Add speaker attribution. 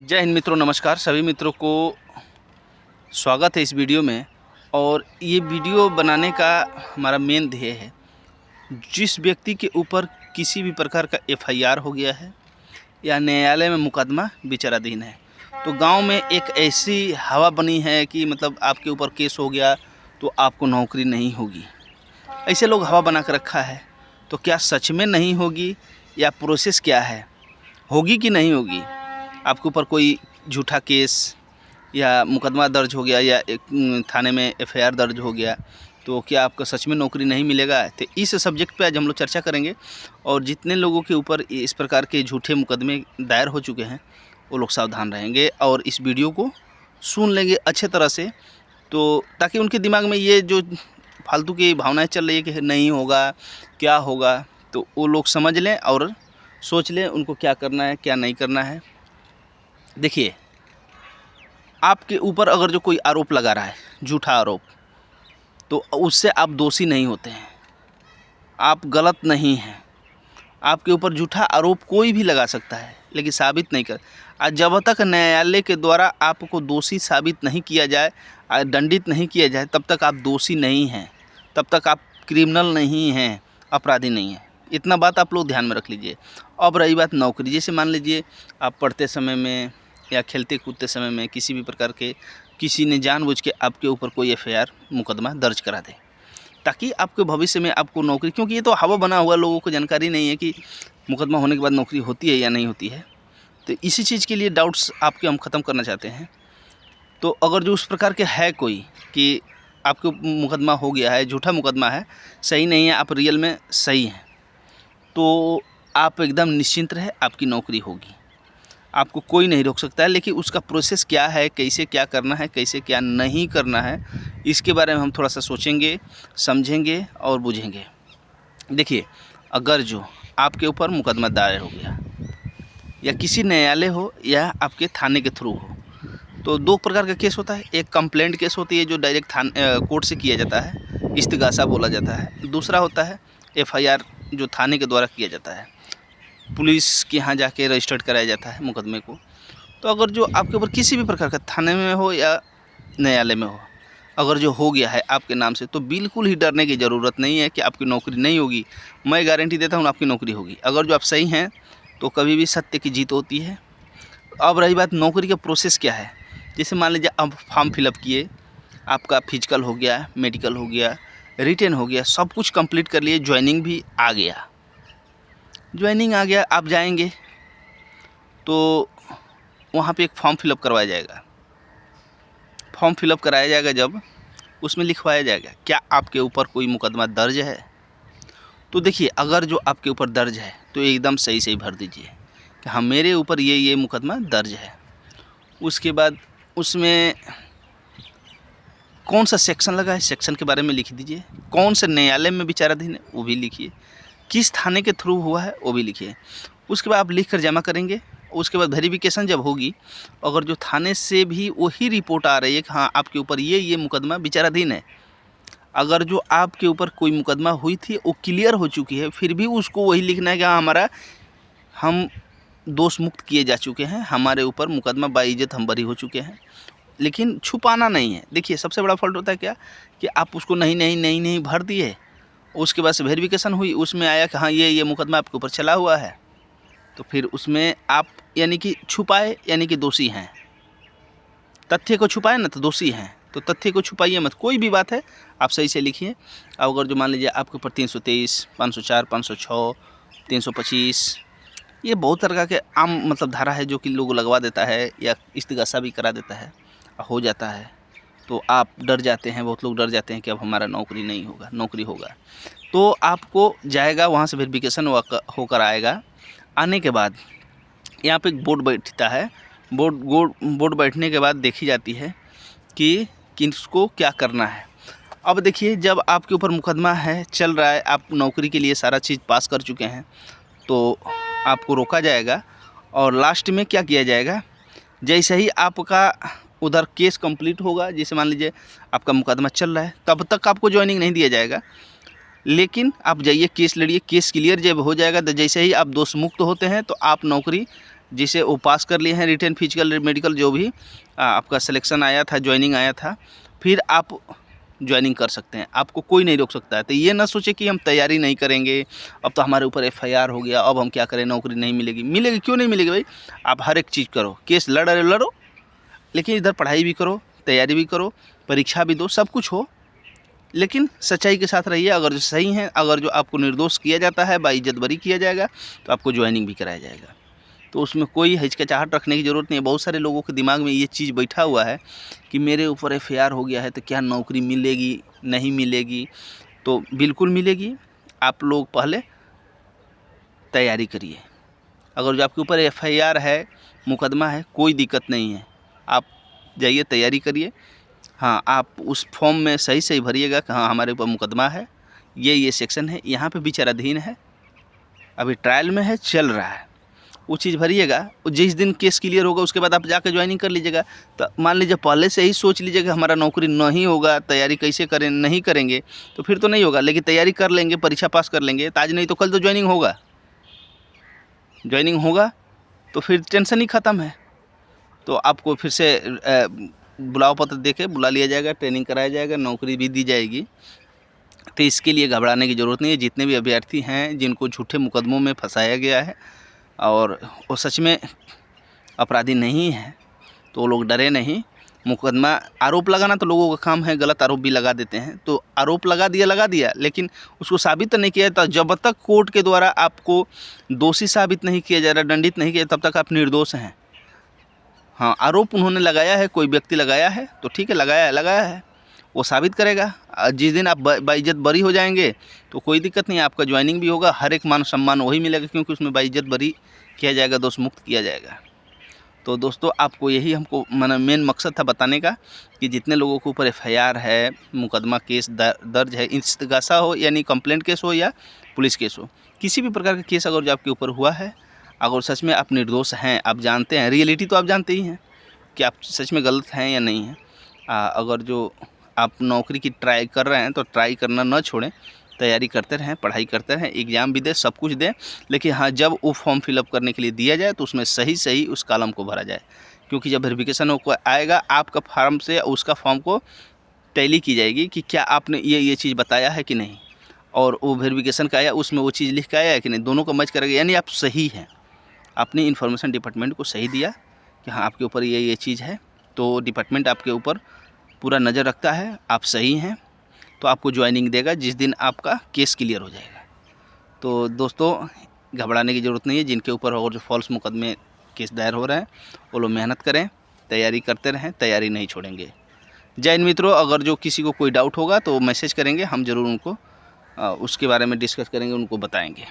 Speaker 1: जय हिंद मित्रों, नमस्कार। सभी मित्रों को स्वागत है इस वीडियो में। और ये वीडियो बनाने का हमारा मेन ध्येय है, जिस व्यक्ति के ऊपर किसी भी प्रकार का एफआईआर हो गया है या न्यायालय में मुकदमा विचाराधीन है, तो गांव में एक ऐसी हवा बनी है कि मतलब आपके ऊपर केस हो गया तो आपको नौकरी नहीं होगी। ऐसे लोग हवा बना कर रखा है। तो क्या सच में नहीं होगी या प्रोसेस क्या है, होगी कि नहीं होगी? आपके ऊपर कोई झूठा केस या मुकदमा दर्ज हो गया या एक थाने में एफआईआर दर्ज हो गया, तो क्या आपको सच में नौकरी नहीं मिलेगा? तो इस सब्जेक्ट पे आज हम लोग चर्चा करेंगे। और जितने लोगों के ऊपर इस प्रकार के झूठे मुकदमे दायर हो चुके हैं, वो लोग सावधान रहेंगे और इस वीडियो को सुन लेंगे अच्छे तरह से, तो ताकि उनके दिमाग में ये जो फालतू की भावनाएं चल रही है कि नहीं होगा, क्या होगा, तो वो लोग समझ लें और सोच लें उनको क्या करना है क्या नहीं करना है। देखिए, आपके ऊपर अगर जो कोई आरोप लगा रहा है, झूठा आरोप, तो उससे आप दोषी नहीं होते हैं, आप गलत नहीं हैं। आपके ऊपर झूठा आरोप कोई भी लगा सकता है, लेकिन साबित नहीं कर। आज जब तक न्यायालय के द्वारा आपको दोषी साबित नहीं किया जाए, दंडित नहीं किया जाए, तब तक आप दोषी नहीं हैं, तब तक आप क्रिमिनल नहीं हैं, अपराधी नहीं हैं। इतना बात आप लोग ध्यान में रख लीजिए। अब रही बात नौकरी, जैसे मान लीजिए आप पढ़ते समय में या खेलते कूदते समय में किसी भी प्रकार के किसी ने जानबूझ के आपके ऊपर कोई एफआईआर मुकदमा दर्ज करा दे, ताकि आपके भविष्य में आपको नौकरी, क्योंकि ये तो हवा बना हुआ, लोगों को जानकारी नहीं है कि मुकदमा होने के बाद नौकरी होती है या नहीं होती है। तो इसी चीज़ के लिए डाउट्स आपके हम ख़त्म करना चाहते हैं। तो अगर जो उस प्रकार के है कोई कि आपको मुकदमा हो गया है, झूठा मुकदमा है, सही नहीं है, आप रियल में सही हैं, तो आप एकदम निश्चिंत रहे, आपकी नौकरी होगी। आपको कोई नहीं रोक सकता है। लेकिन उसका प्रोसेस क्या है, कैसे क्या करना है, कैसे क्या नहीं करना है, इसके बारे में हम थोड़ा सा सोचेंगे, समझेंगे और बूझेंगे। देखिए, अगर जो आपके ऊपर मुकदमा दायर हो गया या किसी न्यायालय हो या आपके थाने के थ्रू हो, तो दो प्रकार का केस होता है। एक कंप्लेंट केस होती है जो डायरेक्ट कोर्ट से किया जाता है, इस्तिगासा बोला जाता है। दूसरा होता है एफआईआर, जो थाने के द्वारा किया जाता है, पुलिस के यहाँ जाके रजिस्टर्ड कराया जाता है मुकदमे को। तो अगर जो आपके ऊपर किसी भी प्रकार का थाने में हो या न्यायालय में हो, अगर जो हो गया है आपके नाम से, तो बिल्कुल ही डरने की ज़रूरत नहीं है कि आपकी नौकरी नहीं होगी। मैं गारंटी देता हूँ आपकी नौकरी होगी। अगर जो आप सही हैं तो कभी भी सत्य की जीत होती है। अब रही बात नौकरी का प्रोसेस क्या है, जैसे मान लीजिए आप फॉर्म फिलअप किए, आपका फिजिकल हो गया, मेडिकल हो गया, रिटेन हो गया, सब कुछ कंप्लीट कर लिए, ज्वाइनिंग भी आ गया। ज्वाइनिंग आ गया, आप जाएंगे तो वहाँ पे एक फॉर्म फिलअप करवाया जाएगा। फॉर्म फिलअप कराया जाएगा, जब उसमें लिखवाया जाएगा क्या आपके ऊपर कोई मुकदमा दर्ज है। तो देखिए, अगर जो आपके ऊपर दर्ज है तो एकदम सही सही भर दीजिए कि हाँ, मेरे ऊपर ये मुकदमा दर्ज है। उसके बाद उसमें कौन सा सेक्शन लगा है, सेक्शन के बारे में लिख दीजिए। कौन से न्यायालय में विचाराधीन है वो भी लिखिए। किस थाने के थ्रू हुआ है वो भी लिखिए। उसके बाद आप लिख कर जमा करेंगे। उसके बाद वेरिफिकेशन जब होगी, अगर जो थाने से भी वही रिपोर्ट आ रही है कि हाँ, आपके ऊपर ये मुकदमा विचाराधीन है, अगर जो आपके ऊपर कोई मुकदमा हुई थी वो क्लियर हो चुकी है, फिर भी उसको वही लिखना है कि हाँ, हम दोष मुक्त किए जा चुके हैं, हमारे ऊपर मुकदमा बाइज्जत हम बरी हो चुके हैं। लेकिन छुपाना नहीं है। देखिए, सबसे बड़ा फॉल्ट होता है क्या कि आप उसको नहीं भर दिए, उसके बाद से वेरिफिकेशन हुई, उसमें आया कि हाँ, ये मुकदमा आपके ऊपर चला हुआ है, तो फिर उसमें आप यानी कि छुपाए, यानी कि दोषी हैं। तथ्य को छुपाए ना तो दोषी हैं, तो तथ्य को छुपाइए मत। कोई भी बात है आप सही से लिखिए। अगर जो मान लीजिए आपके ऊपर 323, 504, 506, 325, ये बहुत तरह के आम मतलब धारा है जो कि लोग लगवा देता है या इस्तिगासा भी करा देता है, हो जाता है, तो आप डर जाते हैं। बहुत लोग डर जाते हैं कि अब हमारा नौकरी नहीं होगा, नौकरी होगा। तो आपको जाएगा, वहाँ से वेरिफिकेशन होकर आएगा। आने के बाद यहाँ पे एक बोर्ड बैठता है। बोर्ड बैठने के बाद देखी जाती है कि किसको क्या करना है। अब देखिए, जब आपके ऊपर मुकदमा है, चल रहा है, आप नौकरी के लिए सारा चीज़ पास कर चुके हैं, तो आपको रोका जाएगा। और लास्ट में क्या किया जाएगा, जैसे ही आपका उधर केस कंप्लीट होगा, जैसे मान लीजिए आपका मुकदमा चल रहा है, तब तक आपको ज्वाइनिंग नहीं दिया जाएगा। लेकिन आप जाइए, केस लड़िए, केस क्लियर जब हो जाएगा, तो जैसे ही आप दोष मुक्त होते हैं तो आप नौकरी जिसे वो पास कर लिए हैं रिटन फिजिकल मेडिकल जो भी आपका सिलेक्शन आया था, ज्वाइनिंग आया था, फिर आप ज्वाइनिंग कर सकते हैं, आपको कोई नहीं रोक सकता है। तो ये ना सोचे कि हम तैयारी नहीं करेंगे, अब तो हमारे ऊपर FIR हो गया, अब हम क्या करें, नौकरी नहीं मिलेगी। मिलेगी, क्यों नहीं मिलेगी भाई? आप हर एक चीज़ करो, केस लड़ो, लेकिन इधर पढ़ाई भी करो, तैयारी भी करो, परीक्षा भी दो, सब कुछ हो, लेकिन सच्चाई के साथ रहिए। अगर जो सही हैं, अगर जो आपको निर्दोष किया जाता है, बाइज्जत बरी किया जाएगा, तो आपको ज्वाइनिंग भी कराया जाएगा। तो उसमें कोई हिचकिचाहट रखने की ज़रूरत नहीं है। बहुत सारे लोगों के दिमाग में ये चीज़ बैठा हुआ है कि मेरे ऊपर FIR हो गया है तो क्या नौकरी मिलेगी, नहीं मिलेगी? तो बिल्कुल मिलेगी। आप लोग पहले तैयारी करिए। अगर जो आपके ऊपर FIR है, मुकदमा है, कोई दिक्कत नहीं है, आप जाइए तैयारी करिए। हाँ, आप उस फॉर्म में सही सही भरिएगा कि हाँ हमारे ऊपर मुकदमा है, ये सेक्शन है, यहाँ पे विचाराधीन है, अभी ट्रायल में है, चल रहा है, वो चीज़ भरिएगा। और जिस दिन केस क्लियर होगा उसके बाद आप जाकर ज्वाइनिंग कर लीजिएगा। तो मान लीजिए पहले से ही सोच लीजिएगा हमारा नौकरी नहीं होगा, तैयारी कैसे करें, नहीं करेंगे तो फिर तो नहीं होगा, लेकिन तैयारी कर लेंगे, परीक्षा पास कर लेंगे, तो आज नहीं तो कल तो ज्वाइनिंग होगा, तो फिर टेंशन ही ख़त्म है। तो आपको फिर से बुलाव पत्र देके बुला लिया जाएगा, ट्रेनिंग कराया जाएगा, नौकरी भी दी जाएगी। तो इसके लिए घबराने की ज़रूरत नहीं है। जितने भी अभ्यर्थी हैं जिनको झूठे मुकदमों में फंसाया गया है और वो सच में अपराधी नहीं है, तो वो लोग डरे नहीं। मुकदमा आरोप लगाना तो लोगों का काम है, गलत आरोप भी लगा देते हैं। तो आरोप लगा दिया, लेकिन उसको साबित तो नहीं किया जाता। जब तक कोर्ट के द्वारा आपको दोषी साबित नहीं किया जा रहा, दंडित नहीं किया, तब तक आप निर्दोष हैं। हाँ, आरोप उन्होंने लगाया है, कोई व्यक्ति लगाया है तो ठीक है, लगाया है, वो साबित करेगा। जिस दिन आप बाइज्जत बरी हो जाएंगे तो कोई दिक्कत नहीं है, आपका ज्वाइनिंग भी होगा, हर एक मान सम्मान वही मिलेगा, क्योंकि उसमें बाइज्जत बरी किया जाएगा, दोष मुक्त किया जाएगा। तो दोस्तों, आपको यही हमको मेन मकसद था बताने का कि जितने लोगों के ऊपर FIR है, मुकदमा केस दर्ज है, इस्तिगासा हो यानी कंप्लेंट केस हो या पुलिस केस हो, किसी भी प्रकार का केस अगर जो आपके ऊपर हुआ है, अगर सच में आप निर्दोष हैं, आप जानते हैं, रियलिटी तो आप जानते ही हैं कि आप सच में गलत हैं या नहीं हैं। अगर जो आप नौकरी की ट्राई कर रहे हैं तो ट्राई करना न छोड़ें, तैयारी करते रहें, पढ़ाई करते रहें, एग्ज़ाम भी दें, सब कुछ दें, लेकिन हाँ, जब वो फॉर्म फिलअप करने के लिए दिया जाए तो उसमें सही उस कॉलम को भरा जाए। क्योंकि जब वेरिफिकेशन हो आएगा, आपका फार्म से उसका फॉर्म को टैली की जाएगी कि क्या आपने ये चीज़ बताया है कि नहीं, और वो वेरिफिकेशन का आया उसमें वो चीज़ लिख के आया है कि नहीं, दोनों का मैच करेगा, यानी आप सही हैं, आपने इन्फॉर्मेशन डिपार्टमेंट को सही दिया कि हाँ आपके ऊपर ये चीज़ है, तो डिपार्टमेंट आपके ऊपर पूरा नज़र रखता है, आप सही हैं, तो आपको ज्वाइनिंग देगा जिस दिन आपका केस क्लियर हो जाएगा। तो दोस्तों, घबराने की ज़रूरत नहीं है। जिनके ऊपर और जो फॉल्स मुकदमे केस दायर हो रहे हैं वो लोग मेहनत करें, तैयारी करते रहें, तैयारी नहीं छोड़ेंगे। जय हिंद मित्रों, अगर जो किसी को कोई डाउट होगा तो मैसेज करेंगे, हम ज़रूर उनको उसके बारे में डिस्कस करेंगे, उनको बताएंगे।